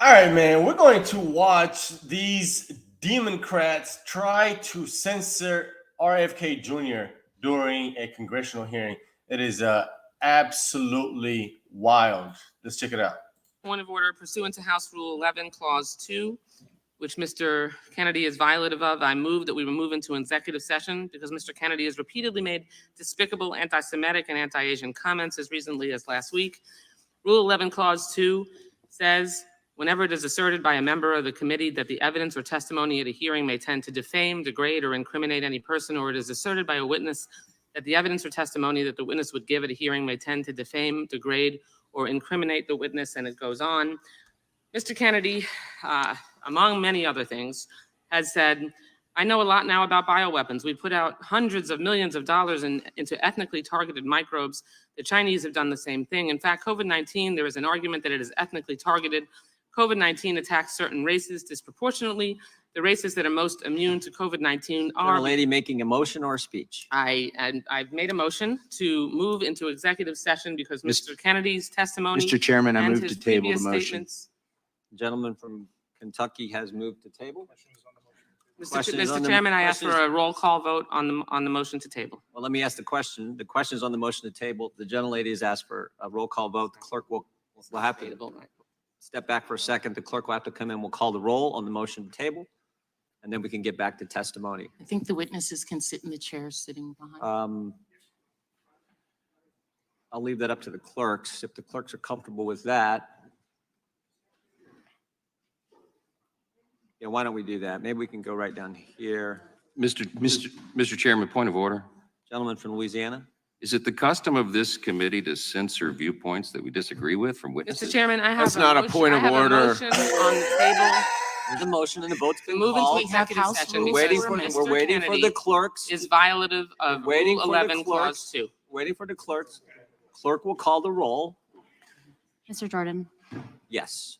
All right, man. We're going to watch these Democrats try to censor RFK Jr. during a congressional hearing. It is absolutely wild. Let's check it out. Point of order pursuant to House Rule 11, Clause 2, which Mr. Kennedy is violative of, I move that we move into executive session because Mr. Kennedy has repeatedly made despicable anti-Semitic and anti-Asian comments as recently as last week. Rule 11, Clause 2 says, whenever it is asserted by a member of the committee that the evidence or testimony at a hearing may tend to defame, degrade, or incriminate any person, or it is asserted by a witness that the evidence or testimony that the witness would give at a hearing may tend to defame, degrade, or incriminate the witness, and it goes on. Mr. Kennedy, among many other things, has said, I know a lot now about bioweapons. We put out hundreds of millions of dollars into ethnically targeted microbes. The Chinese have done the same thing. In fact, COVID-19, there is an argument that it is ethnically targeted. COVID-19 attacks certain races disproportionately. The races that are most immune to COVID-19 are— A lady making a motion or a speech? I've made a motion to move into executive session because Mr. Kennedy's testimony— Mr. Chairman, I and move his to table the previous motion. statements— The gentleman from Kentucky has moved to table. Mr. Chairman, I ask for a roll call vote on the motion to table. Well, let me ask the question. The question is on the motion to table. The gentlelady has asked for a roll call vote. The clerk will have to step back for a second. The clerk will have to come in. We'll call the roll on the motion to table, and then we can get back to testimony. I think the witnesses can sit in the chairs sitting behind. I'll leave that up to the clerks. If the clerks are comfortable with that. Yeah, why don't we do that? Maybe we can go right down here. Mr. Chairman, point of order. Gentleman from Louisiana. Is it the custom of this committee to censor viewpoints that we disagree with from witnesses? Mr. Chairman, I have That's not a motion- point of I have order. a motion on the table. There's a motion and the vote's been Move into called. executive House session. rules. We're waiting because for, Mr. we're waiting for the Kennedy clerks. is violative of Waiting Rule for the 11, Clause clerks. 2. Waiting for the clerks. Clerk will call the roll. Mr. Jordan. Yes.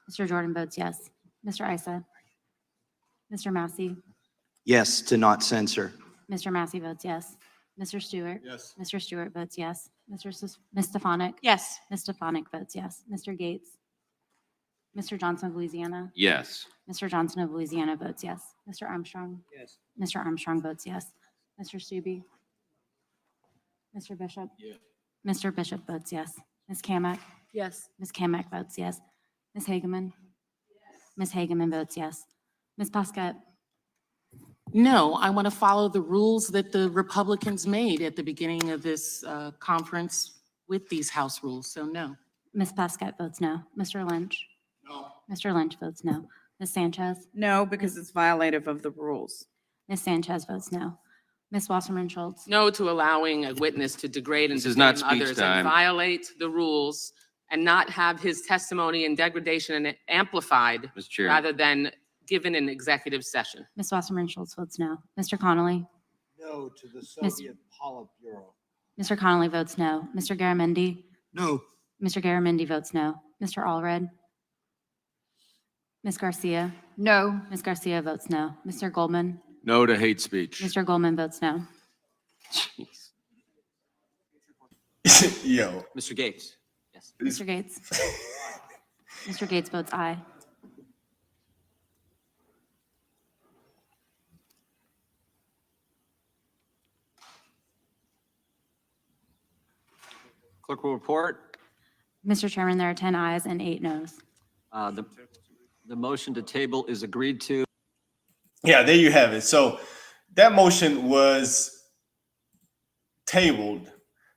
Mr. Jordan votes yes. Mr. Issa. Mr. Massey. Yes, to not censor. Mr. Massey votes yes. Mr. Stewart. Yes. Mr. Stewart votes yes. Ms. Stefanik. Yes. Ms. Stefanik votes yes. Mr. Gates. Mr. Johnson of Louisiana. Yes. Mr. Johnson of Louisiana votes yes. Mr. Armstrong. Yes. Mr. Armstrong votes yes. Mr. Stubbe. Mr. Bishop. Yeah. Mr. Bishop votes yes. Ms. Kamak. Yes. Ms. Kamak votes yes. Ms. Hageman. Ms. Hageman votes yes. Ms. Pasquette. No, I want to follow the rules that the Republicans made at the beginning of this conference with these House rules, so no. Ms. Pasquette votes no. Mr. Lynch. No. Mr. Lynch votes no. Ms. Sanchez. No, because it's violative of the rules. Ms. Sanchez votes no. Ms. Wasserman Schultz. No to allowing a witness to degrade and This is not defame speech others time. and violate the rules and not have his testimony and degradation and amplified Mr. Chair. rather than given in executive session. Ms. Wasserman Schultz votes no. Mr. Connolly. No to the Miss- Soviet Politburo. Mr. Connolly votes no. Mr. Garamendi. No. Mr. Garamendi votes no. Mr. Allred. Ms. Garcia. No. Ms. Garcia votes no. Mr. Goldman. No to hate speech. Mr. Goldman votes no. Jeez. Yo. Mr. Gates. Yes. Mr. Gates. Mr. Gates votes aye. Clerk will report. Mr. Chairman, there are 10 ayes and 8 noes. The motion to table is agreed to. Yeah, there you have it. So that motion was tabled.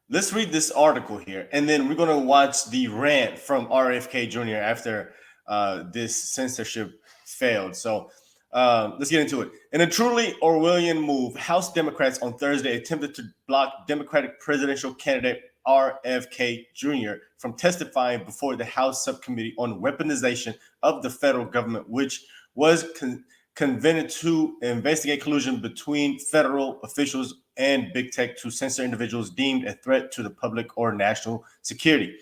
Let's read this article here, and then we're going to watch the rant from RFK Jr. after this censorship failed. So let's get into it. In a truly Orwellian move, House Democrats on Thursday attempted to block Democratic presidential candidate RFK Jr. from testifying before the House Subcommittee on Weaponization of the Federal Government, which was convened to investigate collusion between federal officials and big tech to censor individuals deemed a threat to the public or national security.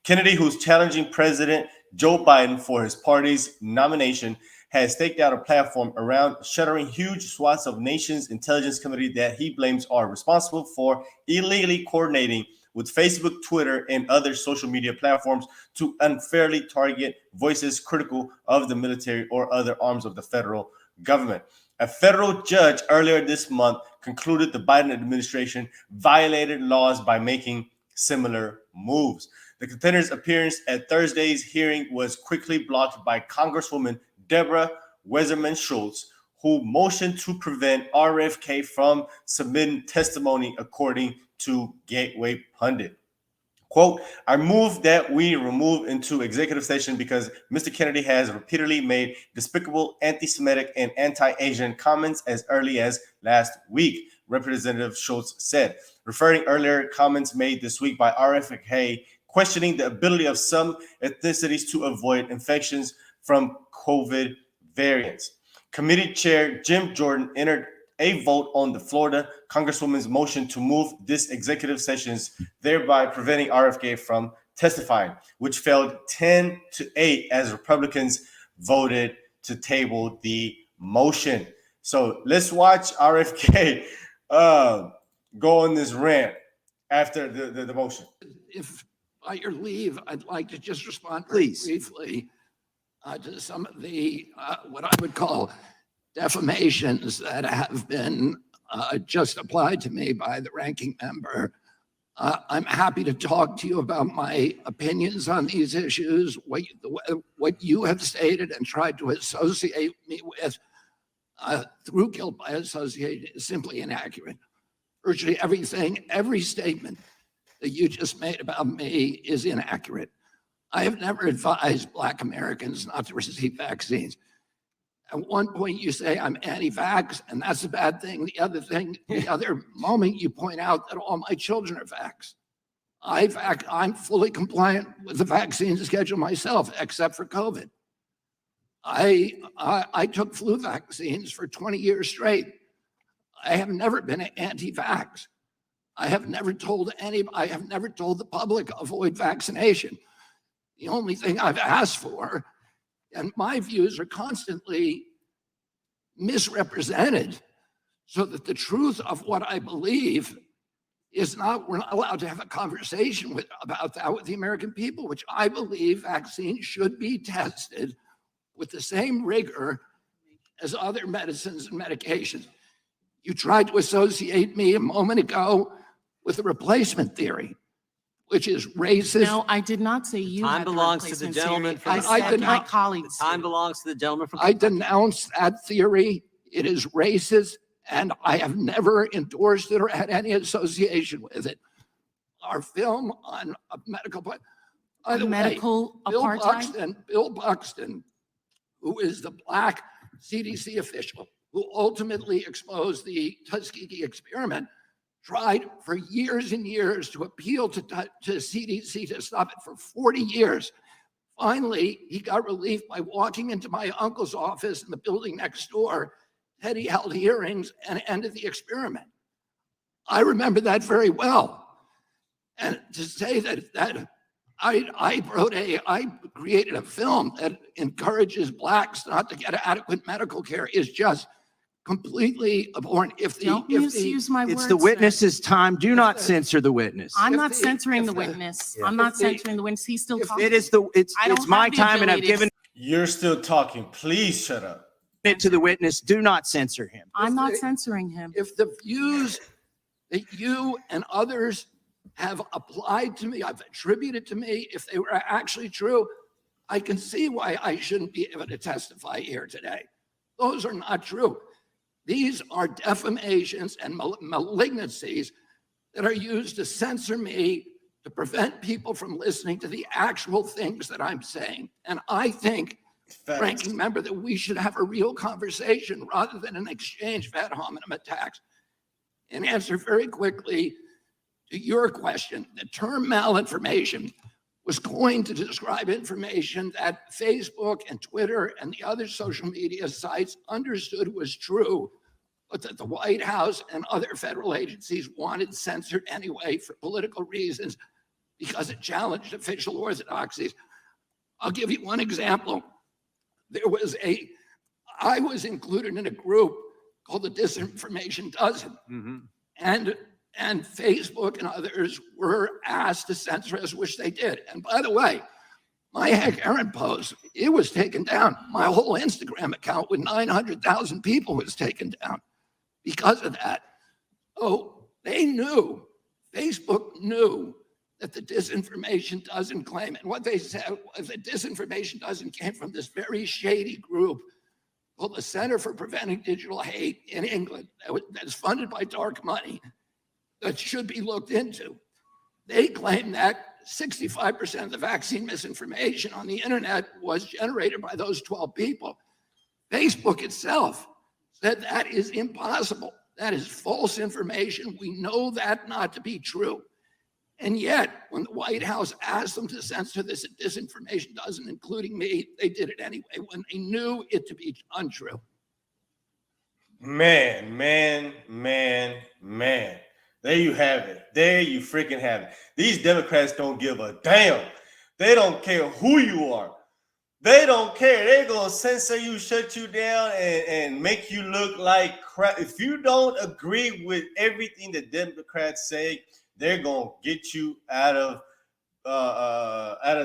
Kennedy, who's challenging President Joe Biden for his party's nomination, has staked out a platform around shuttering huge swaths of nation's intelligence committee that he blames are responsible for illegally coordinating with Facebook, Twitter, and other social media platforms to unfairly target voices critical of the military or other arms of the federal government. A federal judge earlier this month concluded the Biden administration violated laws by making similar moves. The contender's appearance at Thursday's hearing was quickly blocked by Congresswoman Deborah Weserman Schultz, who motioned to prevent RFK from submitting testimony, according to Gateway Pundit. Quote, I move that we remove into executive session because Mr. Kennedy has repeatedly made despicable anti-Semitic and anti-Asian comments as early as last week, Representative Schultz said, referring earlier comments made this week by RFK questioning the ability of some ethnicities to avoid infections from COVID variants. Committee Chair Jim Jordan entered a vote on the Florida Congresswoman's motion to move this executive sessions, thereby preventing RFK from testifying, which failed 10-8 as Republicans voted to table the motion. So let's watch RFK go on this rant after the motion. If by your leave, I'd like to just respond very Please. briefly to some of the what I would call defamations that have been just applied to me by the ranking member. I'm happy to talk to you about my opinions on these issues. What you have stated and tried to associate me with through guilt by association is simply inaccurate. Virtually everything, every statement that you just made about me is inaccurate. I have never advised Black Americans not to receive vaccines. At one point you say I'm anti-vax, and that's a bad thing. The other moment you point out that all my children are vaxxed. I'm fully compliant with the vaccine schedule myself, except for COVID. I took flu vaccines for 20 years straight. I have never been anti-vax. I have never told the public avoid vaccination. The only thing I've asked for, and my views are constantly misrepresented, so that the truth of what I believe is not, we're not allowed to have a conversation about that with the American people, which I believe vaccines should be tested with the same rigor as other medicines and medications. You tried to associate me a moment ago with the replacement theory, which is racist. No, I did not say you Time had the belongs to the replacement gentleman theory. from I the said second- my colleagues. Time belongs to the gentleman from. I denounce that theory. It is racist, and I have never endorsed it or had any association with it. Our film on a medical, by the way, Medical apartheid? Bill Buxton, who is the Black CDC official who ultimately exposed the Tuskegee experiment, tried for years and years to appeal to CDC to stop it for 40 years. Finally, he got relief by walking into my uncle's office in the building next door. He held hearings and ended the experiment. I remember that very well. And to say that I created a film that encourages Blacks not to get adequate medical care is just completely abhorrent. Don't misuse my words. It's the sir. witness's time. Do not censor the witness. I'm if not the- censoring if the the- witness. Yeah. I'm not if the- censoring the witness. He's still talking. It's I don't it's my have the time and I've ability to- given You're still talking. Please shut up. it to the witness. Do not censor him. I'm not the- censoring him. If the views that you and others have applied to me, I've attributed to me, if they were actually true, I can see why I shouldn't be able to testify here today. Those are not true. These are defamations and malignancies that are used to censor me, to prevent people from listening to the actual things that I'm saying. And I think, Facts. ranking member, that we should have a real conversation rather than an exchange of ad hominem attacks. And answer very quickly to your question, the term malinformation was coined to describe information that Facebook and Twitter and the other social media sites understood was true, but that the White House and other federal agencies wanted censored anyway for political reasons because it challenged official orthodoxies. I'll give you one example. I was included in a group called the Disinformation Dozen. And and Facebook and others were asked to censor us, which they did. And by the way, my Heck Aaron post, it was taken down. My whole Instagram account with 900,000 people was taken down because of that. Oh, they knew, Facebook knew that the disinformation doesn't claim. And what they said was that disinformation doesn't came from this very shady group called the Center for Preventing Digital Hate in England that's funded by dark money that should be looked into. They claim that 65% of the vaccine misinformation on the internet was generated by those 12 people. Facebook itself said that is impossible. That is false information. We know that not to be true. And yet, when the White House asked them to censor this disinformation doesn't, including me, they did it anyway when they knew it to be untrue. Man. There you have it. There you freaking have it. These Democrats don't give a damn. They don't care who you are. They don't care. They're going to censor you, shut you down, and make you look like crap. If you don't agree with everything the Democrats say, they're going to get you out of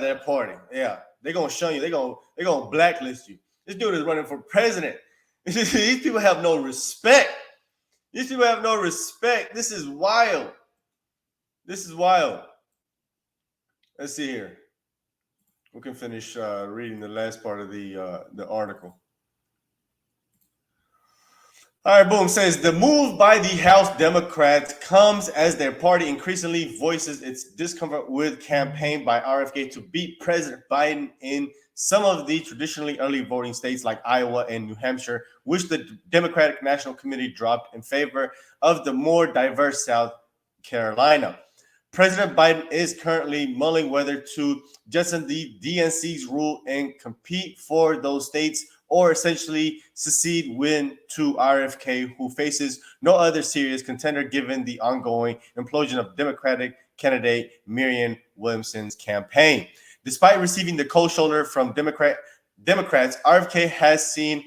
their party. Yeah, they're going to show you. They're going to blacklist you. This dude is running for president. These people have no respect. These people have no respect. This is wild. This is wild. Let's see here. We can finish reading the last part of the article. All right, boom, says the move by the House Democrats comes as their party increasingly voices its discomfort with campaign by RFK to beat President Biden in some of the traditionally early voting states like Iowa and New Hampshire, which the Democratic National Committee dropped in favor of the more diverse South Carolina. President Biden is currently mulling whether to jettison the DNC's rule and compete for those states or essentially secede win to RFK, who faces no other serious contender given the ongoing implosion of Democratic candidate Marianne Williamson's campaign. Despite receiving the cold shoulder from Democrats, RFK has seen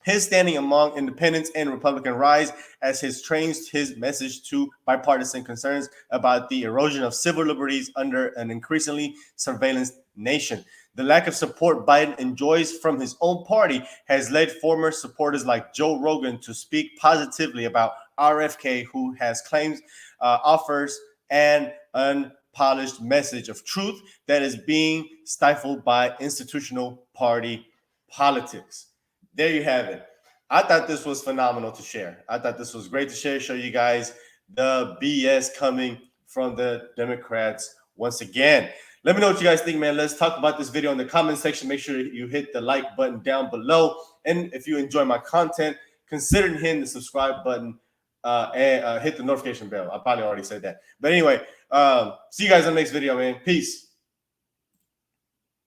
his standing among independents and Republicans rise as he trains his message to bipartisan concerns about the erosion of civil liberties under an increasingly surveillance nation. The lack of support Biden enjoys from his own party has led former supporters like Joe Rogan to speak positively about RFK, who has claims offers an unpolished message of truth that is being stifled by institutional party politics. There you have it. I thought this was phenomenal to share. I thought this was great to share, show you guys the BS coming from the Democrats once again. Let me know what you guys think, man. Let's talk about this video in the comment section. Make sure you hit the like button down below. And if you enjoy my content, consider hitting the subscribe button and hit the notification bell. I probably already said that. But anyway, see you guys in the next video, man. Peace.